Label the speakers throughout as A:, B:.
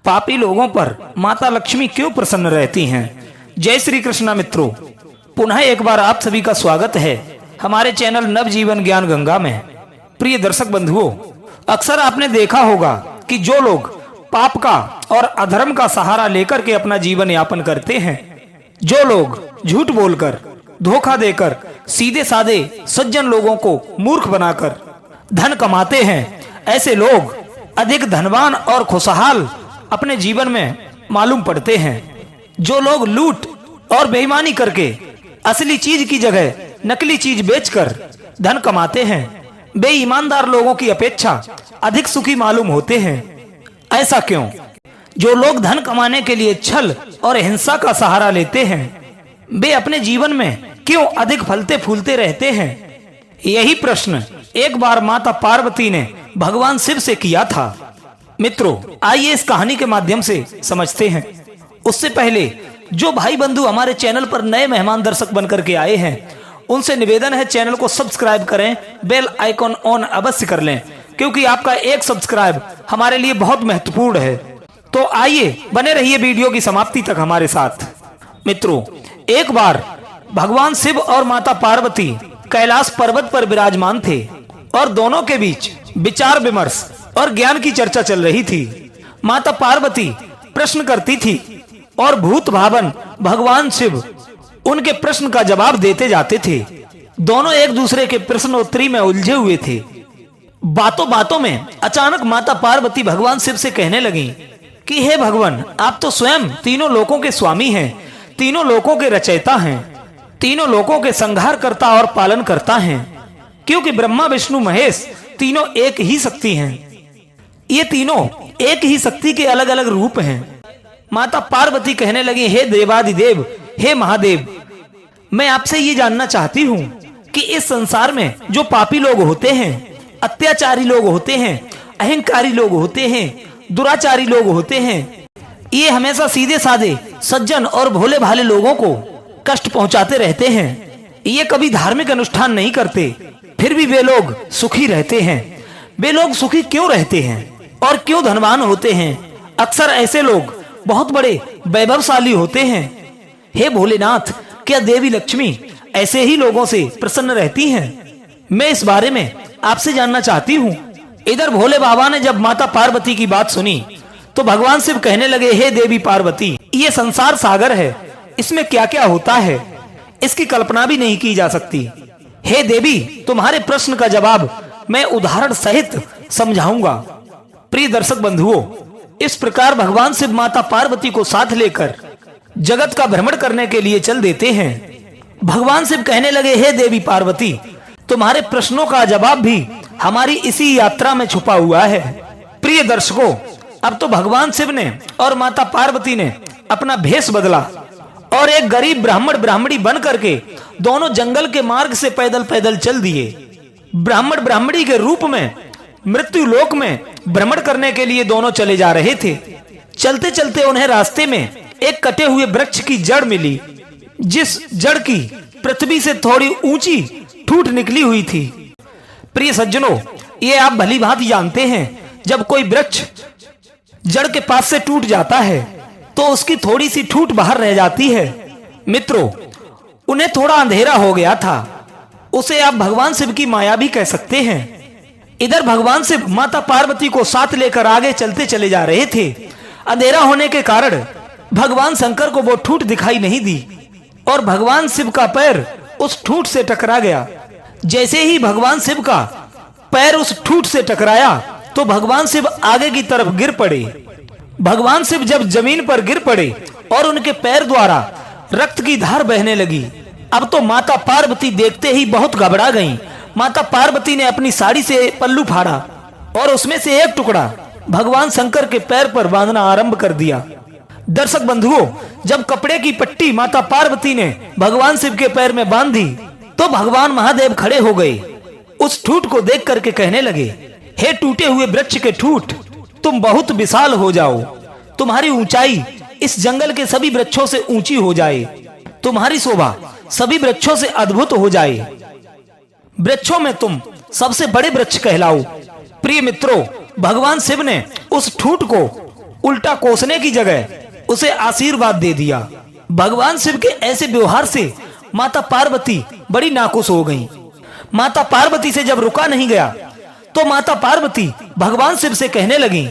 A: पापी लोगों पर माता लक्ष्मी क्यों प्रसन्न रहती हैं? जय श्री कृष्णा मित्रों, पुनः एक बार आप सभी का स्वागत है हमारे चैनल नवजीवन ज्ञान गंगा में। प्रिय दर्शक बंधुओं, अक्सर आपने देखा होगा कि जो लोग पाप का और अधर्म का सहारा लेकर के अपना जीवन यापन करते हैं, जो लोग झूठ बोलकर, धोखा देकर, सीधे साधे सज्जन लोगों को मूर्ख बनाकर धन कमाते हैं, ऐसे लोग अधिक धनवान और खुशहाल अपने जीवन में मालूम पड़ते हैं। जो लोग लूट और बेईमानी करके असली चीज की जगह नकली चीज बेचकर धन कमाते हैं, वे ईमानदार लोगों की अपेक्षा अधिक सुखी मालूम होते हैं। ऐसा क्यों? जो लोग धन कमाने के लिए छल और हिंसा का सहारा लेते हैं, वे अपने जीवन में क्यों अधिक फलते फूलते रहते हैं? यही प्रश्न एक बार माता पार्वती ने भगवान शिव से किया था। मित्रों, आइए इस कहानी के माध्यम से समझते हैं। उससे पहले जो भाई बंधु हमारे चैनल पर नए मेहमान दर्शक बनकर के आए हैं, उनसे निवेदन है चैनल को सब्सक्राइब करें, बेल आइकॉन ऑन अवश्य कर लें, क्योंकि आपका एक सब्सक्राइब हमारे लिए बहुत महत्वपूर्ण है। तो आइए बने रहिए वीडियो की समाप्ति तक हमारे साथ। मित्रों, एक बार भगवान शिव और माता पार्वती कैलाश पर्वत पर विराजमान थे और दोनों के बीच विचार विमर्श और ज्ञान की चर्चा चल रही थी। माता पार्वती प्रश्न करती थी और भूत भावन भगवान शिव उनके प्रश्न का जवाब देते जाते थे। दोनों एक दूसरे के प्रश्नोत्तरी में उलझे हुए थे। बातों बातों में अचानक माता पार्वती भगवान शिव से कहने लगी कि हे भगवान, आप तो स्वयं तीनों लोकों के स्वामी हैं, तीनों लोकों के रचयिता हैं, तीनों लोकों के संहार करता और पालन करता हैं, क्योंकि ब्रह्मा विष्णु महेश तीनों एक ही शक्ति हैं। ये तीनों एक ही शक्ति के अलग अलग रूप हैं। माता पार्वती कहने लगी, हे देवादिदेव, हे महादेव, मैं आपसे ये जानना चाहती हूँ कि इस संसार में जो पापी लोग होते हैं, अत्याचारी लोग होते हैं, अहंकारी लोग होते हैं, दुराचारी लोग होते हैं, ये हमेशा सीधे साधे सज्जन और भोले भाले लोगों को कष्ट पहुंचाते रहते हैं। ये कभी धार्मिक अनुष्ठान नहीं करते, फिर भी वे लोग सुखी रहते हैं। वे लोग सुखी क्यों रहते हैं और क्यों धनवान होते हैं? अक्सर ऐसे लोग बहुत बड़े वैभवशाली होते हैं। हे भोलेनाथ, क्या देवी लक्ष्मी ऐसे ही लोगों से प्रसन्न रहती हैं? मैं इस बारे में आपसे जानना चाहती हूँ। इधर भोले बाबा ने जब माता पार्वती की बात सुनी तो भगवान शिव कहने लगे, हे देवी पार्वती, ये संसार सागर है, इसमें क्या क्या होता है इसकी कल्पना भी नहीं की जा सकती। हे देवी, तुम्हारे प्रश्न का जवाब मैं उदाहरण सहित समझाऊंगा। प्रिय दर्शक बंधुओं, इस प्रकार भगवान शिव माता पार्वती को साथ लेकर जगत का भ्रमण करने के लिए चल देते हैं। भगवान शिव कहने लगे, हे देवी पार्वती, तुम्हारे प्रश्नों का जवाब भी हमारी इसी यात्रा में छुपा हुआ है। प्रिय दर्शकों, अब तो भगवान शिव ने और माता पार्वती ने अपना भेष बदला और एक गरीब ब्राह्मण ब्राह्मणी बन करके दोनों जंगल के मार्ग से पैदल पैदल चल दिए। ब्राह्मण ब्राह्मणी के रूप में मृत्यु लोक में भ्रमण करने के लिए दोनों चले जा रहे थे। चलते चलते उन्हें रास्ते में एक कटे हुए वृक्ष की जड़ मिली, जिस जड़ की पृथ्वी से थोड़ी ऊंची ठूठ निकली हुई थी। प्रिय सज्जनों, ये आप भली भांति जानते हैं, जब कोई वृक्ष जड़ के पास से टूट जाता है तो उसकी थोड़ी सी ठूठ बाहर रह जाती है। मित्रों, उन्हें थोड़ा अंधेरा हो गया था, उसे आप भगवान शिव की माया भी कह सकते हैं। इधर भगवान शिव माता पार्वती को साथ लेकर आगे चलते चले जा रहे थे। अंधेरा होने के कारण भगवान शंकर को वो ठूठ दिखाई नहीं दी और भगवान शिव का पैर उस ठूठ से टकरा गया। जैसे ही भगवान शिव का पैर उस ठूठ से टकराया तो भगवान शिव आगे की तरफ गिर पड़े। भगवान शिव जब जमीन पर गिर पड़े और उनके पैर द्वारा रक्त की धार बहने लगी, अब तो माता पार्वती देखते ही बहुत घबरा गईं। माता पार्वती ने अपनी साड़ी से पल्लू फाड़ा और उसमें से एक टुकड़ा भगवान शंकर के पैर पर बांधना आरंभ कर दिया। दर्शक बंधुओं, जब कपड़े की पट्टी माता पार्वती ने भगवान शिव के पैर में बांधी तो भगवान महादेव खड़े हो गए। उस ठूठ को देख करके कहने लगे, हे टूटे हुए वृक्ष के ठूठ, तुम बहुत विशाल हो जाओ, तुम्हारी ऊंचाई इस जंगल के सभी वृक्षों से ऊंची हो जाए, तुम्हारी शोभा सभी वृक्षों से अद्भुत हो जाए, वृक्षों में तुम सबसे बड़े वृक्ष कहलाओ। प्रिय मित्रों, भगवान शिव ने उस ठूठ को उल्टा कोसने की जगह उसे आशीर्वाद दे दिया। भगवान शिव के ऐसे व्यवहार से माता पार्वती बड़ी नाखुश हो गईं। माता पार्वती से जब रुका नहीं गया तो माता पार्वती भगवान शिव से कहने लगी,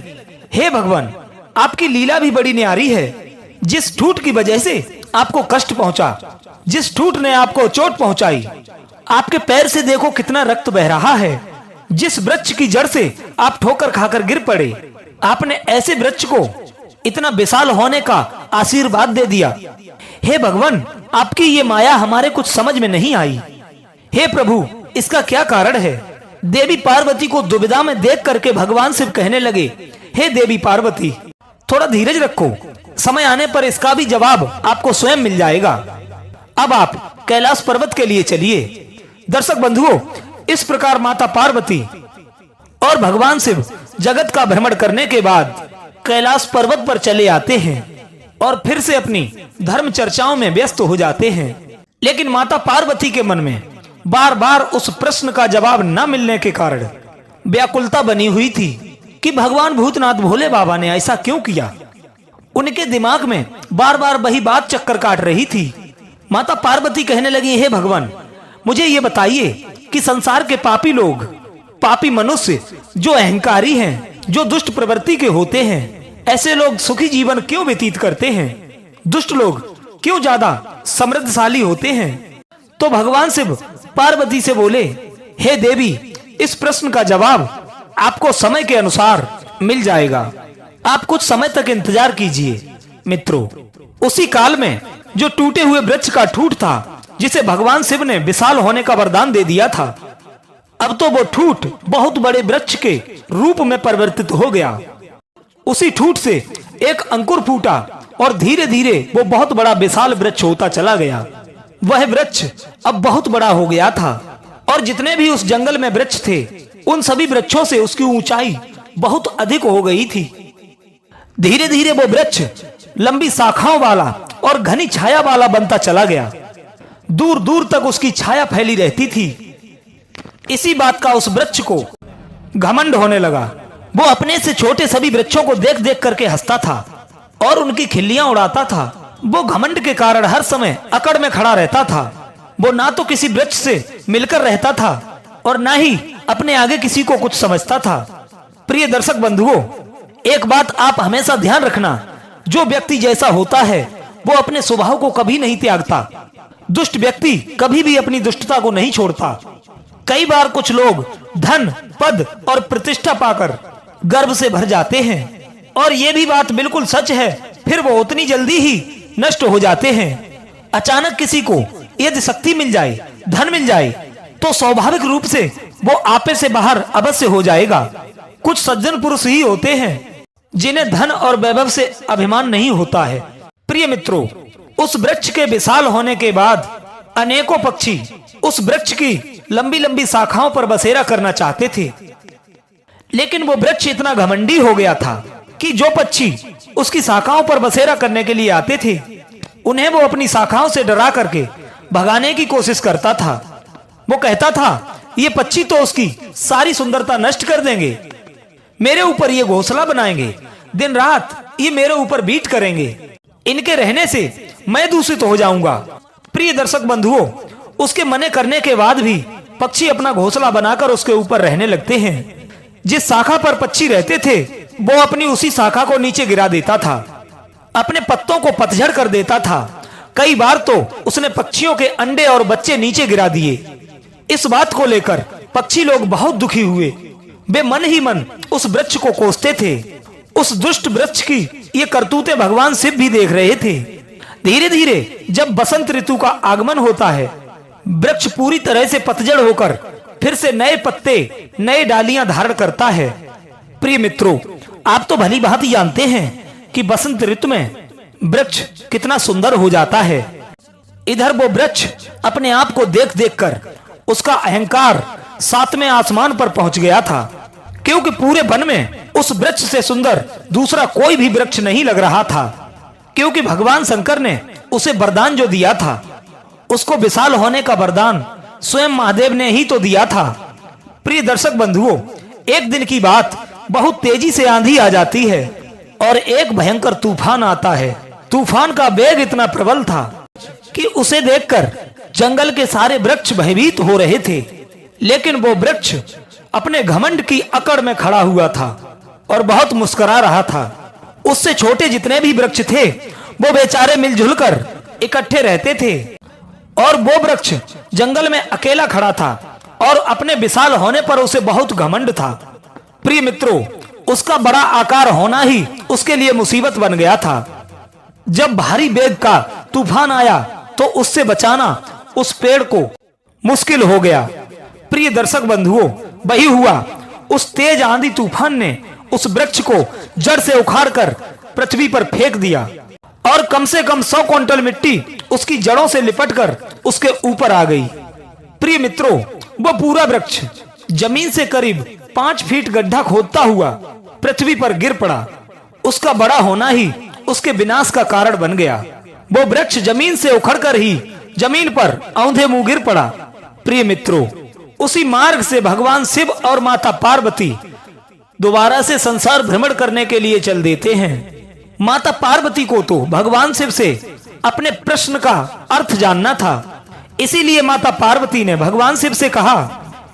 A: हे भगवान, आपकी लीला भी बड़ी न्यारी है। जिस ठूठ की वजह से आपको कष्ट पहुंचा, जिस ठूठ ने आपको चोट पहुंचाई, आपके पैर से देखो कितना रक्त बह रहा है। जिस वृक्ष की जड़ से आप ठोकर खाकर गिर पड़े, आपने ऐसे वृक्ष को इतना विशाल होने का आशीर्वाद दे दिया। हे भगवान, आपकी ये माया हमारे कुछ समझ में नहीं आई। हे प्रभु, इसका क्या कारण है? देवी पार्वती को दुविधा में देख करके भगवान शिव कहने लगे, हे देवी पार्वती, थोड़ा धीरज रखो, समय आने पर इसका भी जवाब आपको स्वयं मिल जाएगा। अब आप कैलाश पर्वत के लिए चलिए। दर्शक बंधुओं, इस प्रकार माता पार्वती और भगवान शिव जगत का भ्रमण करने के बाद कैलाश पर्वत पर चले आते हैं और फिर से अपनी धर्म चर्चाओं में व्यस्त हो जाते हैं। लेकिन माता पार्वती के मन में बार बार उस प्रश्न का जवाब न मिलने के कारण व्याकुलता बनी हुई थी कि भगवान भूतनाथ भोले बाबा ने ऐसा क्यों किया। उनके दिमाग में बार बार वही बात चक्कर काट रही थी। माता पार्वती कहने लगी, हे भगवान, मुझे ये बताइए कि संसार के पापी लोग, पापी मनुष्य जो अहंकारी हैं, जो दुष्ट प्रवृत्ति के होते हैं, ऐसे लोग सुखी जीवन क्यों व्यतीत करते हैं? दुष्ट लोग क्यों ज्यादा समृद्धशाली होते हैं? तो भगवान शिव पार्वती से बोले, हे देवी, इस प्रश्न का जवाब आपको समय के अनुसार मिल जाएगा। आप कुछ समय तक इंतजार कीजिए। मित्रों, उसी काल में जो टूटे हुए वृक्ष का ठूठ था, जिसे भगवान शिव ने विशाल होने का वरदान दे दिया था, अब तो वो ठूठ बहुत बड़े वृक्ष के रूप में परिवर्तित हो गया। उसी ठूठ से एक अंकुर फूटा और धीरे धीरे वो बहुत बड़ा विशाल वृक्ष होता चला गया। वह वृक्ष अब बहुत बड़ा हो गया था और जितने भी उस जंगल में वृक्ष थे, उन सभी वृक्षों से उसकी ऊंचाई बहुत अधिक हो गई थी। धीरे धीरे वो वृक्ष लंबी शाखाओं वाला और घनी छाया वाला बनता चला गया। दूर दूर तक उसकी छाया फैली रहती थी। इसी बात का उस वृक्ष को घमंड होने लगा। वो अपने से छोटे सभी वृक्षों को देख देख करके हंसता था और उनकी खिल्लियां उड़ाता था। वो घमंड के कारण हर समय अकड़ में खड़ा रहता था। वो ना तो किसी वृक्ष से मिलकर रहता था और ना ही अपने आगे किसी को कुछ समझता था। प्रिय दर्शक बंधुओं, एक बात आप हमेशा ध्यान रखना, जो व्यक्ति जैसा होता है वो अपने स्वभाव को कभी नहीं त्यागता। दुष्ट व्यक्ति कभी भी अपनी दुष्टता को नहीं छोड़ता। कई बार कुछ लोग धन, पद और प्रतिष्ठा पाकर गर्व से भर जाते हैं और ये भी बात बिल्कुल सच है, फिर वो उतनी जल्दी ही नष्ट हो जाते हैं। अचानक किसी को यदि शक्ति मिल जाए, धन मिल जाए, तो स्वाभाविक रूप से वो आपे से बाहर अवश्य हो जाएगा। कुछ सज्जन पुरुष ही होते हैं जिन्हें धन और वैभव से अभिमान नहीं होता है। प्रिय मित्रों, उस वृक्ष के विशाल होने के बाद अनेकों पक्षी उस वृक्ष की लंबी लंबी शाखाओं पर बसेरा करना चाहते थे, लेकिन वो वृक्ष इतना घमंडी हो गया था कि जो पक्षी उसकी शाखाओं पर बसेरा करने के लिए आते थे, उन्हें वो अपनी शाखाओं से डरा करके भगाने की कोशिश करता था। वो कहता था, ये पक्षी तो उसकी सारी सुंदरता नष्ट कर देंगे, मेरे ऊपर ये घोंसला बनाएंगे, दिन रात ये मेरे ऊपर बीट करेंगे, इनके रहने से मैं दूषित हो जाऊंगा। प्रिय दर्शक बंधुओं, उसके मने करने के बाद भी पक्षी अपना घोंसला बनाकर उसके ऊपर रहने लगते हैं। जिस शाखा पर पक्षी रहते थे, वो अपनी उसी शाखा को नीचे गिरा देता था, अपने पत्तों को पतझड़ कर देता था। कई बार तो उसने पक्षियों के अंडे और बच्चे नीचे गिरा दिए। इस बात को लेकर पक्षी लोग बहुत दुखी हुए। वे मन ही मन उस वृक्ष को कोसते थे। उस दुष्ट वृक्ष की ये करतूतें भगवान शिव भी देख रहे थे। धीरे धीरे जब बसंत ऋतु का आगमन होता है, वृक्ष पूरी तरह से पतझड़ होकर फिर से नए पत्ते, नए डालियां धारण करता है। प्रिय मित्रों, आप तो भली भांति जानते हैं कि बसंत ऋतु में वृक्ष कितना सुंदर हो जाता है। इधर वो वृक्ष अपने आप को देख देख कर उसका अहंकार सातवें आसमान पर पहुंच गया था, क्योंकि पूरे वन में उस वृक्ष से सुंदर दूसरा कोई भी वृक्ष नहीं लग रहा था। क्योंकि भगवान शंकर ने उसे वरदान जो दिया था, उसको विशाल होने का वरदान स्वयं महादेव ने ही तो दिया था। प्रिय दर्शक बंधुओं, एक दिन की बात, बहुत तेजी से आंधी आ जाती है और एक भयंकर तूफान आता है। तूफान का वेग इतना प्रबल था कि उसे देखकर जंगल के सारे वृक्ष भयभीत हो रहे थे, लेकिन वो वृक्ष अपने घमंड की अकड़ में खड़ा हुआ था और बहुत मुस्कुरा रहा था। उससे छोटे जितने भी वृक्ष थे वो बेचारे मिलजुल कर इकट्ठे रहते थे, और वो वृक्ष जंगल में अकेला खड़ा था और अपने विशाल होने पर उसे बहुत घमंड था। प्रिय मित्रों, उसका बड़ा आकार होना ही उसके लिए मुसीबत बन गया था। जब भारी वेग का तूफान आया तो उससे बचाना उस पेड़ को मुश्किल हो गया। प्रिय दर्शक बंधुओं, वही हुआ। उस तेज आंधी तूफान ने उस वृक्ष को जड़ से उखाड़कर पृथ्वी पर फेंक दिया और कम से कम 100 क्विंटल मिट्टी उसकी जड़ों से लिपटकर उसके ऊपर आ गई। प्रिय मित्रों, वो पूरा वृक्ष जमीन से करीब 5 फीट गड्ढा खोदता हुआ पृथ्वी पर गिर पड़ा। उसका बड़ा होना ही उसके विनाश का कारण बन गया। वो वृक्ष जमीन से उखड़कर ही जमीन पर औंधे मुंह गिर पड़ा। प्रिय मित्रों, उसी मार्ग से भगवान शिव और माता पार्वती दोबारा से संसार भ्रमण करने के लिए चल देते हैं। माता पार्वती को तो भगवान शिव से अपने प्रश्न का अर्थ जानना था, इसीलिए माता पार्वती ने भगवान शिव से कहा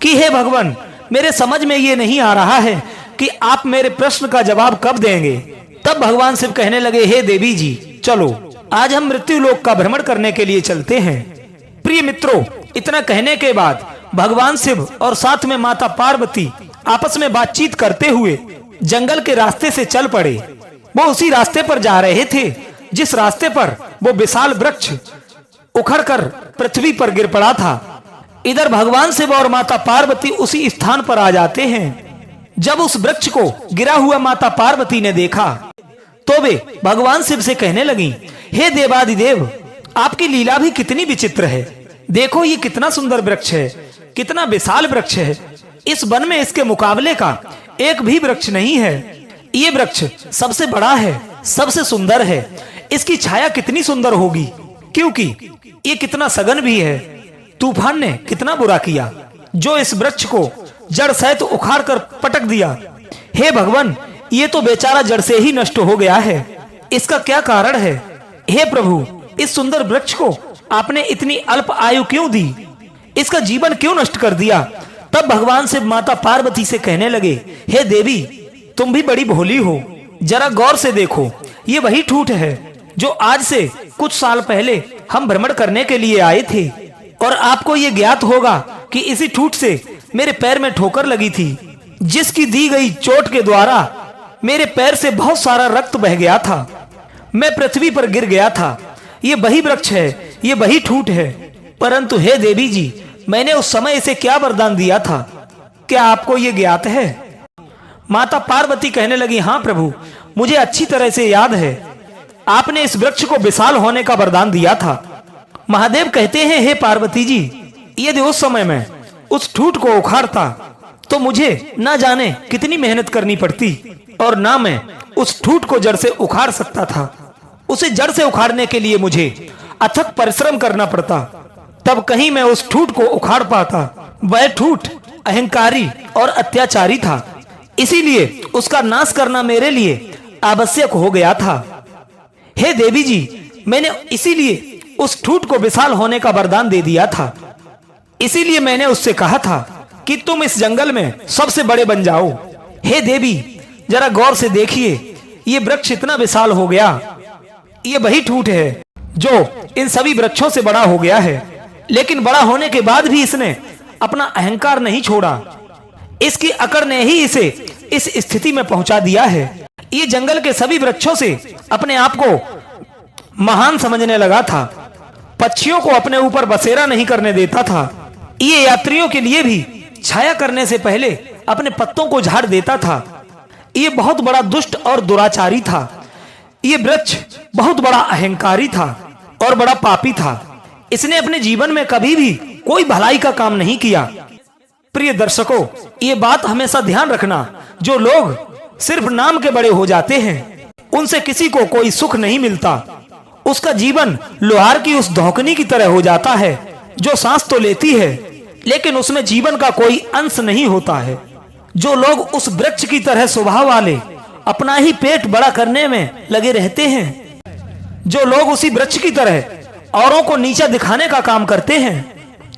A: कि हे भगवान, मेरे समझ में ये नहीं आ रहा है कि आप मेरे प्रश्न का जवाब कब देंगे। तब भगवान शिव कहने लगे, हे देवी जी, चलो आज हम मृत्यु लोक का भ्रमण करने के लिए चलते हैं। प्रिय मित्रों, इतना कहने के बाद भगवान शिव और साथ में माता पार्वती आपस में बातचीत करते हुए जंगल के रास्ते से चल पड़े। वो उसी रास्ते पर जा रहे थे जिस रास्ते पर वो विशाल वृक्ष उखड़कर पृथ्वी पर गिर पड़ा था। इधर भगवान शिव और माता पार्वती उसी स्थान पर आ जाते हैं। जब उस वृक्ष को गिरा हुआ माता पार्वती ने देखा तो वे भगवान शिव से कहने लगी, हे देवादिदेव, आपकी लीला भी कितनी विचित्र है। देखो ये कितना सुंदर वृक्ष है, कितना विशाल वृक्ष है। इस वन में इसके मुकाबले का एक भी वृक्ष नहीं है। ये वृक्ष सबसे बड़ा है, सबसे सुंदर है। इसकी छाया कितनी सुंदर होगी, क्योंकि ये कितना सघन भी है। तूफान ने कितना बुरा किया जो इस वृक्ष को जड़ सहित उखाड़ कर पटक दिया। हे भगवान, ये तो बेचारा जड़ से ही नष्ट हो गया है। इसका क्या कारण है? हे प्रभु, इस सुंदर वृक्ष को आपने इतनी अल्प आयु क्यों दी? इसका जीवन क्यों नष्ट कर दिया? तब भगवान शिव माता पार्वती से कहने लगे, हे देवी, तुम भी बड़ी भोली हो। जरा गौर से देखो, ये वही ठूठ है जो आज से कुछ साल पहले हम भ्रमण करने के लिए आए थे, और आपको ये ज्ञात होगा कि इसी ठूठ से मेरे पैर में ठोकर लगी थी, जिसकी दी गई चोट के द्वारा मेरे पैर से बहुत सारा रक्त बह गया था। मैं पृथ्वी पर गिर गया था। ये वही वृक्ष है, ये वही ठूठ है। परंतु हे देवी जी, मैंने उस समय इसे क्या वरदान दिया था, क्या आपको ये ज्ञात है? माता पार्वती कहने लगी, हाँ प्रभु, मुझे अच्छी तरह से याद है। आपने इस वृक्ष को विशाल होने का वरदान दिया था। महादेव कहते हैं, हे पार्वती जी, यदि उस समय में उस ठूठ को उखाड़ता तो मुझे ना जाने कितनी मेहनत करनी पड़ती, और ना मैं उस ठूठ को जड़ से उखाड़ सकता था। उसे जड़ से उखाड़ने के लिए मुझे अथक परिश्रम करना पड़ता, तब कहीं मैं उस ठूठ को उखाड़ पाता। वह ठूठ अहंकारी और अत्याचारी था, इसीलिए उसका नाश करना मेरे लिए आवश्यक हो गया था। हे देवी जी, मैंने इसीलिए उस ठूठ को विशाल होने का वरदान दे दिया था। इसीलिए मैंने उससे कहा था कि तुम इस जंगल में सबसे बड़े बन जाओ। हे देवी, जरा गौर से देखिए, ये वृक्ष इतना विशाल हो गया। ये वही ठूठ है जो इन सभी वृक्षों से बड़ा हो गया है, लेकिन बड़ा होने के बाद भी इसने अपना अहंकार नहीं छोड़ा। इसकी अकड़ ने ही इसे इस स्थिति में पहुंचा दिया है। ये जंगल के सभी वृक्षों से अपने आप को महान समझने लगा था। पक्षियों को अपने ऊपर बसेरा नहीं करने देता था। ये यात्रियों के लिए भी छाया करने से पहले अपने पत्तों को झाड़ देता था। ये बहुत बड़ा दुष्ट और दुराचारी था। ये वृक्ष बहुत बड़ा अहंकारी था और बड़ा पापी था। इसने अपने जीवन में कभी भी कोई भलाई का काम नहीं किया। प्रिय दर्शकों, ये बात हमेशा ध्यान रखना, जो लोग सिर्फ नाम के बड़े हो जाते हैं, उनसे किसी को कोई सुख नहीं मिलता। उसका जीवन लोहार की उस धौकनी की तरह हो जाता है, जो सांस तो लेती है लेकिन उसमें जीवन का कोई अंश नहीं होता है। जो लोग उस वृक्ष की तरह स्वभाव वाले अपना ही पेट बड़ा करने में लगे रहते हैं। जो लोग उसी वृक्ष की तरह औरों को नीचा दिखाने का काम करते हैं,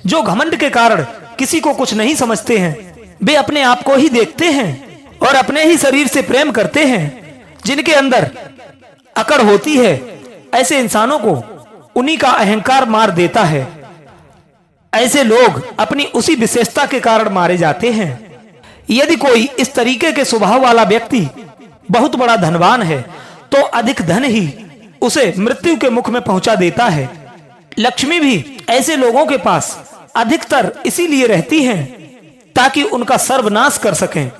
A: जो घमंड के कारण किसी को कुछ नहीं समझते हैं, वे अपने आप को ही देखते हैं और अपने ही शरीर से प्रेम करते हैं। जिनके अंदर अकड़ होती है, ऐसे इंसानों को उन्हीं का अहंकार मार देता है। ऐसे लोग अपनी उसी विशेषता के कारण मारे जाते हैं। यदि कोई इस तरीके के स्वभाव वाला व्यक्ति बहुत बड़ा धनवान है, तो अधिक धन ही उसे मृत्यु के मुख में पहुंचा देता है। लक्ष्मी भी ऐसे लोगों के पास अधिकतर इसीलिए रहती हैं ताकि उनका सर्वनाश कर सकें।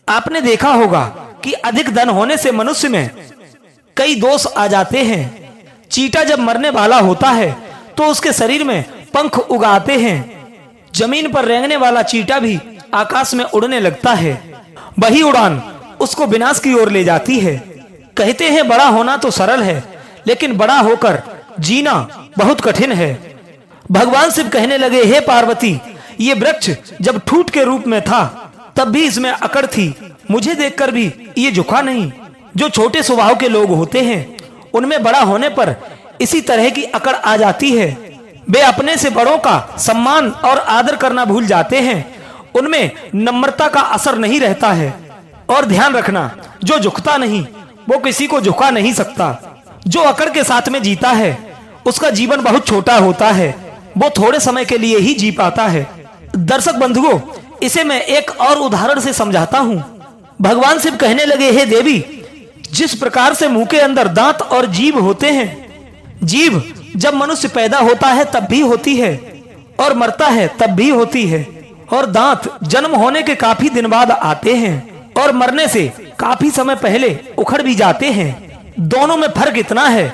A: आपने देखा होगा कि अधिक धन होने से मनुष्य में कई दोष आ जाते हैं। चींटा जब मरने वाला होता है तो उसके शरीर में पंख उगाते हैं। जमीन पर रेंगने वाला चींटा भी आकाश में उड़ने लगता है। वही उड़ान उसको विनाश की ओर ले जाती है। कहते हैं बड़ा होना तो सरल है, लेकिन बड़ा होकर जीना बहुत कठिन है। भगवान शिव कहने लगे, हे पार्वती, ये वृक्ष जब ठूठ के रूप में था तब भी इसमें अकड़ थी, मुझे देखकर भी ये झुका नहीं। जो छोटे स्वभाव के लोग होते हैं उनमें बड़ा होने पर इसी तरह की अकड़ आ जाती है। वे अपने से बड़ों का सम्मान और आदर करना भूल जाते हैं। उनमें नम्रता का असर नहीं रहता है। और ध्यान रखना, जो झुकता नहीं वो किसी को झुका नहीं सकता। जो अकड़ के साथ में जीता है उसका जीवन बहुत छोटा होता है, वो थोड़े समय के लिए ही जी पाता है। दर्शक बंधुओं, इसे मैं एक और उदाहरण से समझाता हूँ। भगवान शिव कहने लगे, हे देवी, जिस प्रकार से मुंह के अंदर दांत और जीभ होते हैं, जीभ जब मनुष्य पैदा होता है तब भी होती है और मरता है तब भी होती है, और दांत जन्म होने के काफी दिन बाद आते हैं और मरने से काफी समय पहले उखड़ भी जाते हैं। दोनों में फर्क इतना है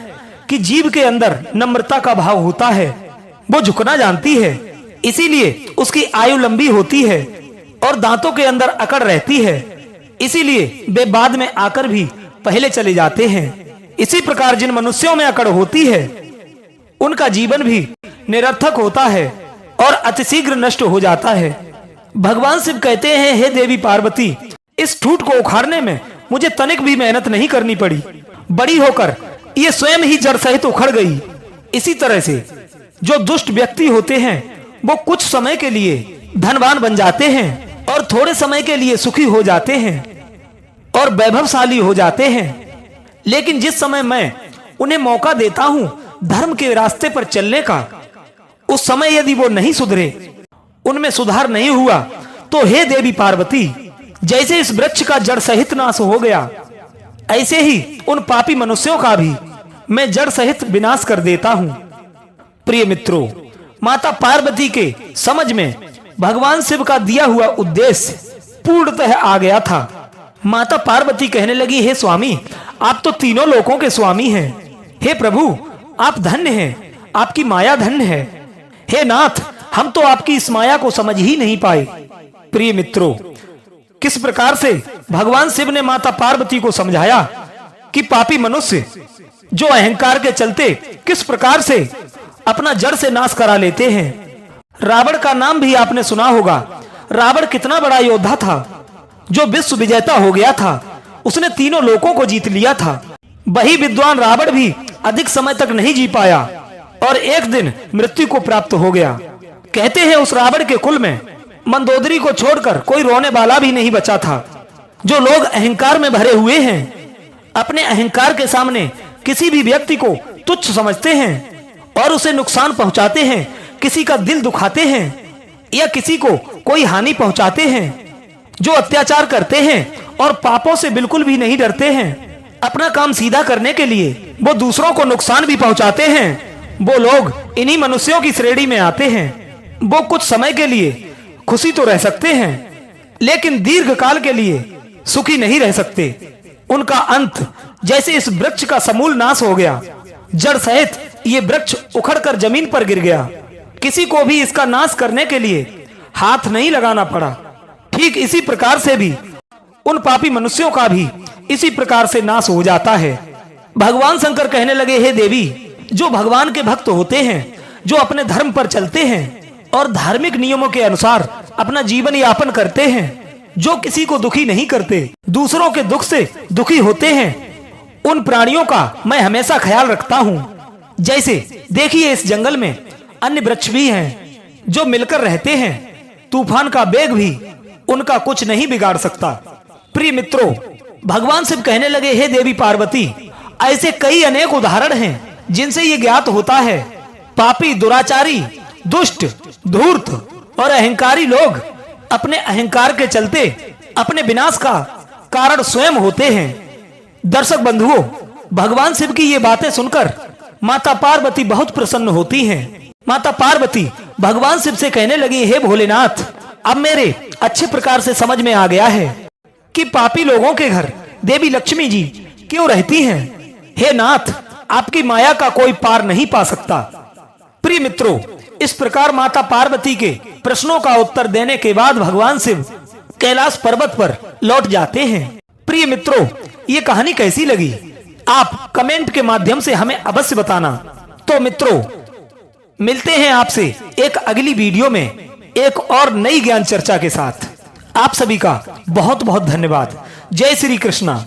A: कि जीभ के अंदर नम्रता का भाव होता है, वो झुकना जानती है, इसीलिए उसकी आयु लंबी होती है। और दांतों के अंदर अकड़ रहती है, इसीलिए वे बाद में आकर भी पहले चले जाते हैं। इसी प्रकार जिन मनुष्यों में अकड़ होती है उनका जीवन भी निरर्थक होता है और अतिशीघ्र नष्ट हो जाता है। भगवान शिव कहते हैं, हे देवी पार्वती, इस ठूठ को उखाड़ने में मुझे तनिक भी मेहनत नहीं करनी पड़ी। बड़ी होकर ये स्वयं ही जड़ सहित उखड़ गई। इसी तरह से जो दुष्ट व्यक्ति होते हैं वो कुछ समय के लिए धनवान बन जाते हैं और थोड़े समय के लिए सुखी हो जाते हैं और वैभवशाली हो जाते हैं। लेकिन जिस समय मैं उन्हें मौका देता हूं धर्म के रास्ते पर चलने का, उस समय यदि वो नहीं सुधरे, उनमें सुधार नहीं हुआ, तो हे देवी पार्वती, जैसे इस वृक्ष का जड़ सहित नाश हो गया, ऐसे ही उन पापी मनुष्यों का भी मैं जड़ सहित विनाश कर देता हूं। प्रिय मित्रों, माता पार्वती के समझ में भगवान शिव का दिया हुआ उद्देश्य पूर्णतः आ गया था। माता पार्वती कहने लगी, हे स्वामी, आप तो तीनों लोकों के स्वामी हैं। हे प्रभु, आप धन्य हैं, आपकी माया धन्य है। हे नाथ, हम तो आपकी इस माया को समझ ही नहीं पाए। प्रिय मित्रों, किस प्रकार से भगवान शिव ने माता पार्वती को समझाया कि पापी मनुष्य जो अहंकार के चलते किस प्रकार से अपना जड़ से नाश करा लेते हैं। रावण का नाम भी आपने सुना होगा। रावण कितना बड़ा योद्धा था, जो विश्व विजेता हो गया था। उसने तीनों लोकों को जीत लिया था। वही विद्वान रावण भी अधिक समय तक नहीं जी पाया और एक दिन मृत्यु को प्राप्त हो गया। कहते हैं उस रावण के कुल में मंदोदरी को छोड़कर कोई रोने वाला भी नहीं बचा था। जो लोग अहंकार में भरे हुए हैं, अपने अहंकार के सामने किसी भी व्यक्ति को तुच्छ समझते हैं और उसे नुकसान पहुंचाते हैं, किसी का दिल दुखाते हैं या किसी को कोई हानि पहुंचाते हैं, जो अत्याचार करते हैं और पापों से बिल्कुल भी नहीं डरते हैं, अपना काम सीधा करने के लिए वो दूसरों को नुकसान भी पहुंचाते हैं, वो लोग इन्हीं मनुष्यों की श्रेणी में आते हैं। वो कुछ समय के लिए खुशी तो रह सकते हैं, लेकिन दीर्घ काल के लिए सुखी नहीं रह सकते। उनका अंत जैसे इस वृक्ष का समूल नाश हो गया, जड़ सहित ये वृक्ष उखड़कर जमीन पर गिर गया। किसी को भी इसका नाश करने के लिए हाथ नहीं लगाना पड़ा। ठीक इसी प्रकार से भी उन पापी मनुष्यों का भी इसी प्रकार से नाश हो जाता है। भगवान शंकर कहने लगे, हे देवी, जो भगवान के भक्त होते हैं, जो अपने धर्म पर चलते हैं और धार्मिक नियमों के अनुसार अपना जीवन यापन करते हैं, जो किसी को दुखी नहीं करते, दूसरों के दुख से दुखी होते हैं, उन प्राणियों का मैं हमेशा ख्याल रखता हूँ। जैसे देखिए इस जंगल में अन्य वृक्ष भी हैं जो मिलकर रहते हैं, तूफान का बेग भी उनका कुछ नहीं बिगाड़ सकता। प्रिय मित्रों, भगवान शिव कहने लगे, हे देवी पार्वती, ऐसे कई अनेक उदाहरण हैं जिनसे ये ज्ञात होता है पापी, दुराचारी, दुष्ट, धूर्त और अहंकारी लोग अपने अहंकार के चलते अपने विनाश का कारण स्वयं होते हैं। दर्शक बंधुओं, भगवान शिव की ये बातें सुनकर माता पार्वती बहुत प्रसन्न होती हैं। माता पार्वती भगवान शिव से कहने लगी, हे भोलेनाथ, अब मेरे अच्छे प्रकार से समझ में आ गया है कि पापी लोगों के घर देवी लक्ष्मी जी क्यों रहती हैं। हे नाथ, आपकी माया का कोई पार नहीं पा सकता। प्रिय मित्रों, इस प्रकार माता पार्वती के प्रश्नों का उत्तर देने के बाद भगवान शिव कैलाश पर्वत पर लौट जाते हैं। प्रिय मित्रों, ये कहानी कैसी लगी आप कमेंट के माध्यम से हमें अवश्य बताना। तो मित्रों, मिलते हैं आपसे एक अगली वीडियो में एक और नई ज्ञान चर्चा के साथ। आप सभी का बहुत बहुत धन्यवाद। जय श्री कृष्णा।